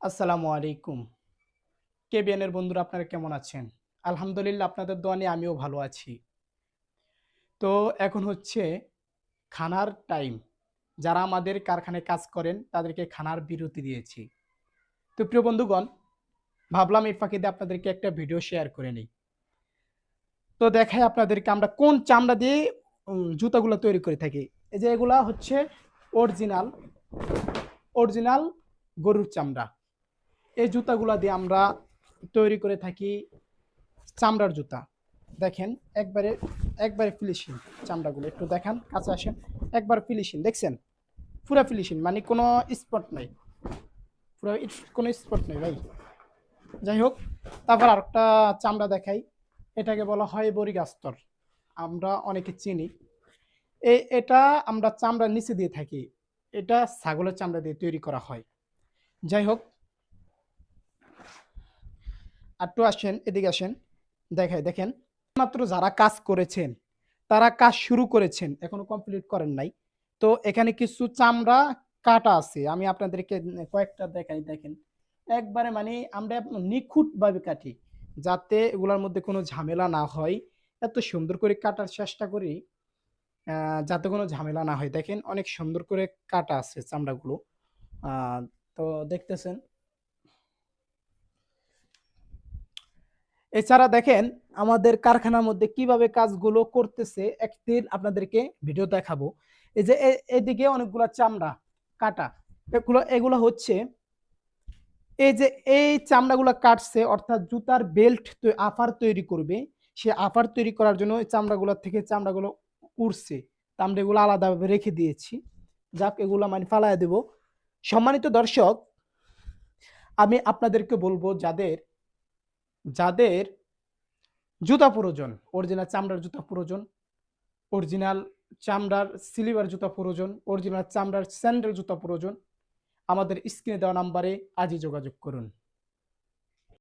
আসসালামু আলাইকুম। কেবিএনের বন্ধুরা আপনারা কেমন আছেন? আলহামদুলিল্লাহ আপনাদের দোয়া নিয়ে আমিও ভালো আছি। তো এখন হচ্ছে খানার টাইম। যারা আমাদের কারখানায় কাজ করেন তাদেরকে খানার বিরতি দিয়েছি। তো প্রিয় বন্ধুগণ, ভাবলাম এই ফাঁকে দিয়ে আপনাদেরকে একটা ভিডিও শেয়ার করে নেই। তো দেখাই আপনাদেরকে আমরা কোন চামড়া দিয়ে জুতাগুলো তৈরি করে থাকি। এই যে এগুলা হচ্ছে অরিজিনাল, অরিজিনাল গরুর চামড়া। এই জুতাগুলা দিয়ে আমরা তৈরি করে থাকি চামড়ার জুতা। দেখেন একবারে একবারে ফিনিশিং চামড়াগুলো একটু দেখান, কাছে আসেন। একবার ফিনিশিং দেখছেন? পুরা ফিনিশিং মানে কোনো স্পট নাই। পুরো কোনো স্পট নেই ভাই। যাই হোক, তারপর আরেকটা চামড়া দেখাই। এটাকে বলা হয় বরিগাস্তর। আমরা অনেকে চিনি। এটা আমরা চামড়ার নিচে দিয়ে থাকি। এটা ছাগলের চামড়া দিয়ে তৈরি করা হয়। যাই হোক, আরেকটু আসেন, এদিকে আসেন। দেখাই দেখেন। মাত্র যারা কাজ করেছেন, তারা কাজ শুরু করেছেন, এখনো কমপ্লিট করেন নাই। তো এখানে কিছু চামড়া কাটা আছে। আমি আপনাদেরকে কয়েকটা দেখাই দেখেন। একবারে মানে আমরা নিখুঁতভাবে কাটি। যাতে এগুলার মধ্যে কোনো ঝামেলা না হয়। এত সুন্দর করে কাটার চেষ্টা করি যাতে কোনো ঝামেলা না হয়। দেখেন অনেক সুন্দর করে কাটা আছে চামড়াগুলো। আ তো দেখতেছেন। এছাড়া দেখেন আমাদের কারখানার মধ্যে কিভাবে কাজগুলো করতেছে একদিন আপনাদেরকে ভিডিও দেখাবো। এই যে এদিকে অনেকগুলা চামড়া কাটা। এগুলো হচ্ছে এই যে এই চামড়াগুলো কাটছে অর্থাৎ জুতার বেল্ট আফার তৈরি করবে। সে আফার তৈরি করার জন্য ওই চামড়াগুলোর থেকে চামড়াগুলো উড়ছে। তা আমরা এগুলো আলাদাভাবে রেখে দিয়েছি। যাক এগুলো মানে ফালাইয়া দেব। সম্মানিত দর্শক, আমি আপনাদেরকে বলবো যাদের যাদের জুতা প্রয়োজন, অরিজিনাল চামড়ার জুতা প্রয়োজন, অরিজিনাল চামড়ার স্লিপার জুতা প্রয়োজন, অরিজিনাল চামড়ার স্যান্ডেল জুতা প্রয়োজন, আমাদের স্ক্রিনে দেওয়া নাম্বারে আজই যোগাযোগ করুন।